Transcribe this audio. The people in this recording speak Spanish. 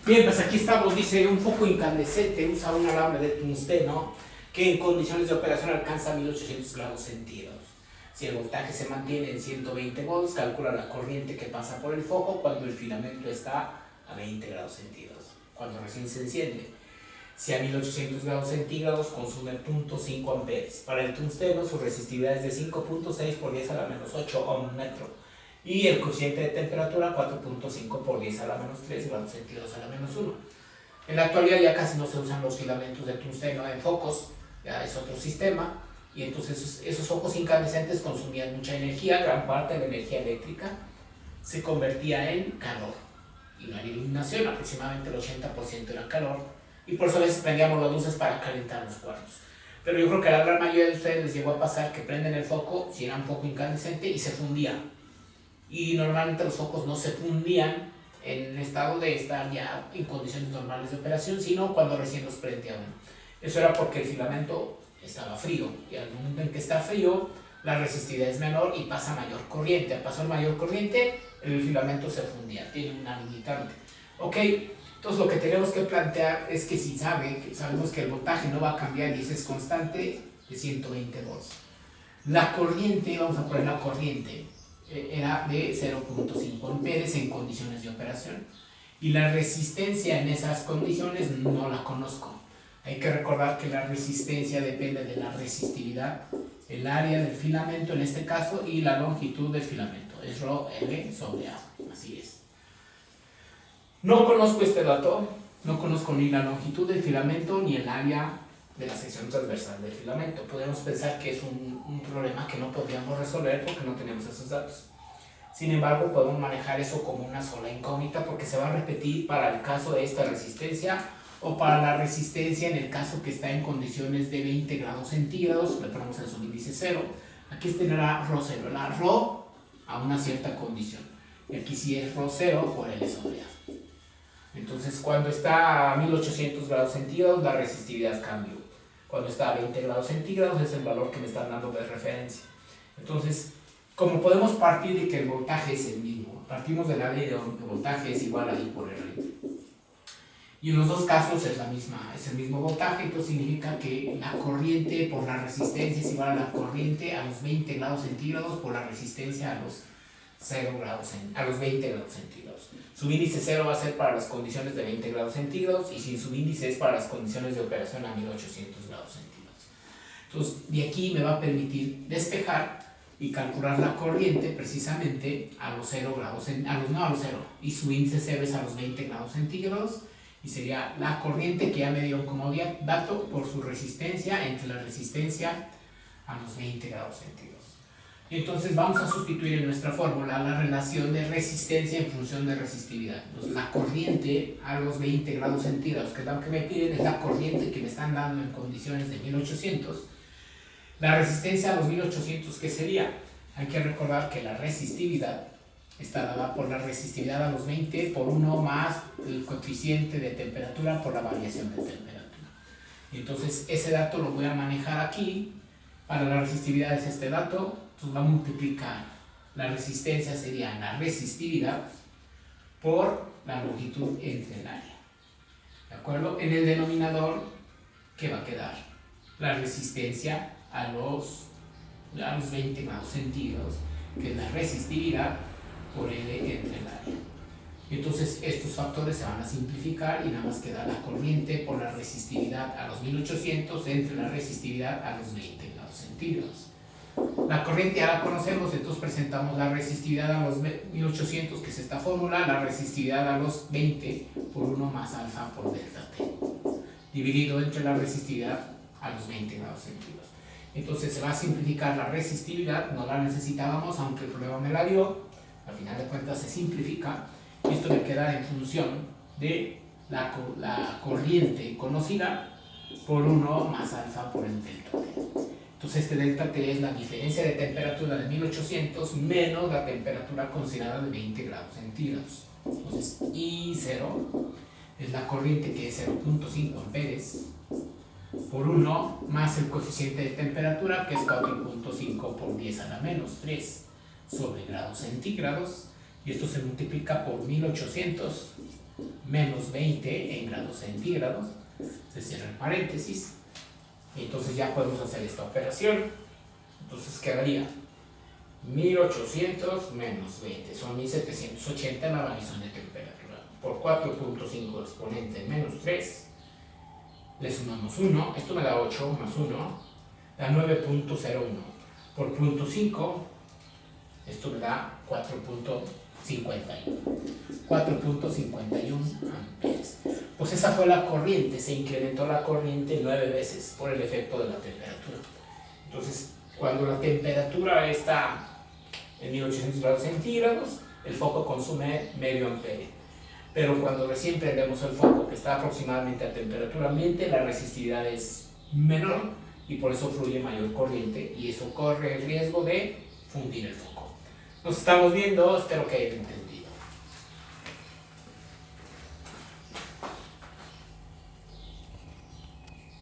Bien, pues aquí estamos, dice, un foco incandescente usa un alambre de tungsteno que en condiciones de operación alcanza 1800 grados centígrados. Si el voltaje se mantiene en 120 volts, calcula la corriente que pasa por el foco cuando el filamento está a 20 grados centígrados, cuando recién se enciende. Si a 1800 grados centígrados consume 0.5 amperes. Para el tungsteno su resistividad es de 5.6 por 10 a la menos 8 ohm metro. Y el coeficiente de temperatura 4.5 por 10 a la menos 3 grados centígrados a la menos 1. En la actualidad ya casi no se usan los filamentos de tungsteno en focos, ya es otro sistema, y entonces esos focos incandescentes consumían mucha energía, gran parte de la energía eléctrica se convertía en calor, y no era iluminación, aproximadamente el 80% era calor, y por eso a veces prendíamos las luces para calentar los cuartos. Pero yo creo que a la gran mayoría de ustedes les llegó a pasar que prenden el foco, si era un foco incandescente, y se fundía. Y normalmente los focos no se fundían en estado de estar ya en condiciones normales de operación, sino cuando recién los prendía uno. Eso era porque el filamento estaba frío, y al momento en que está frío, la resistividad es menor y pasa mayor corriente. Al pasar mayor corriente, el filamento se fundía, tiene una limitante. Ok, entonces lo que tenemos que plantear es que si sabemos que el voltaje no va a cambiar y ese es constante, de 120 volts. La corriente, vamos a poner la corriente, era de 0.5 amperes en condiciones de operación, y la resistencia en esas condiciones no la conozco. Hay que recordar que la resistencia depende de la resistividad, el área del filamento en este caso y la longitud del filamento, es ρL sobre A, así es. No conozco este dato, no conozco ni la longitud del filamento ni el área de la sección transversal del filamento. Podemos pensar que es un problema que no podríamos resolver porque no tenemos esos datos. Sin embargo, podemos manejar eso como una sola incógnita porque se va a repetir para el caso de esta resistencia o para la resistencia en el caso que está en condiciones de 20 grados centígrados, le ponemos el subíndice 0. Aquí tendrá ρ0, la ρ a una cierta condición. Y aquí sí es ρ0 por L sobre A. Entonces, cuando está a 1800 grados centígrados, la resistividad cambia. Cuando está a 20 grados centígrados es el valor que me están dando de referencia. Entonces, como podemos partir de que el voltaje es el mismo, partimos de la ley de voltaje es igual a I por R. Y en los dos casos es el mismo voltaje, entonces significa que la corriente por la resistencia es igual a la corriente a los 20 grados centígrados por la resistencia a los 20 grados centígrados. Subíndice 0 va a ser para las condiciones de 20 grados centígrados y sin subíndice es para las condiciones de operación a 1800 grados centígrados. Entonces, de aquí me va a permitir despejar y calcular la corriente precisamente a los 0 grados, a los 0, y su índice 0 es a los 20 grados centígrados, y sería la corriente que ya me dio como dato por su resistencia entre la resistencia a los 20 grados centígrados. Y entonces vamos a sustituir en nuestra fórmula la relación de resistencia en función de resistividad. Entonces la corriente a los 20 grados centígrados, que es lo que me piden, es la corriente que me están dando en condiciones de 1800. La resistencia a los 1800, ¿qué sería? Hay que recordar que la resistividad está dada por la resistividad a los 20 por 1 más el coeficiente de temperatura por la variación de temperatura. Y entonces ese dato lo voy a manejar aquí. Para la resistividad es este dato, entonces va a multiplicar. La resistencia sería la resistividad por la longitud entre el área. ¿De acuerdo? En el denominador, ¿qué va a quedar? La resistencia a los 20 grados centígrados, que es la resistividad por L entre el área. Entonces estos factores se van a simplificar y nada más queda la corriente por la resistividad a los 1800 entre la resistividad a los 20 grados centígrados. La corriente ya la conocemos, entonces presentamos la resistividad a los 1800, que es esta fórmula, la resistividad a los 20 por 1 más alfa por delta T, dividido entre la resistividad a los 20 grados centígrados. Entonces se va a simplificar la resistividad, no la necesitábamos, aunque el problema me la dio, al final de cuentas se simplifica, y esto me queda en función de la corriente conocida por 1 más alfa por el delta T. Entonces este delta T es la diferencia de temperatura de 1800 menos la temperatura considerada de 20 grados centígrados. Entonces I0 es la corriente, que es 0.5 amperes por 1 más el coeficiente de temperatura, que es 4.5 por 10 a la menos 3 sobre grados centígrados, y esto se multiplica por 1800 menos 20 en grados centígrados, se cierra el paréntesis, y entonces ya podemos hacer esta operación. Entonces quedaría 1800 menos 20, son 1780 la variación de temperatura, por 4.5 exponente menos 3, le sumamos 1, esto me da 8 más 1, da 9.01, por 0.5, esto me da 4.51 amperes. Pues esa fue la corriente, se incrementó la corriente 9 veces por el efecto de la temperatura. Entonces, cuando la temperatura está en 1800 grados centígrados, el foco consume medio ampere. Pero cuando recién prendemos el foco, que está aproximadamente a temperatura ambiente, la resistividad es menor y por eso fluye mayor corriente y eso corre el riesgo de fundir el foco. Nos estamos viendo, espero que hayan entendido.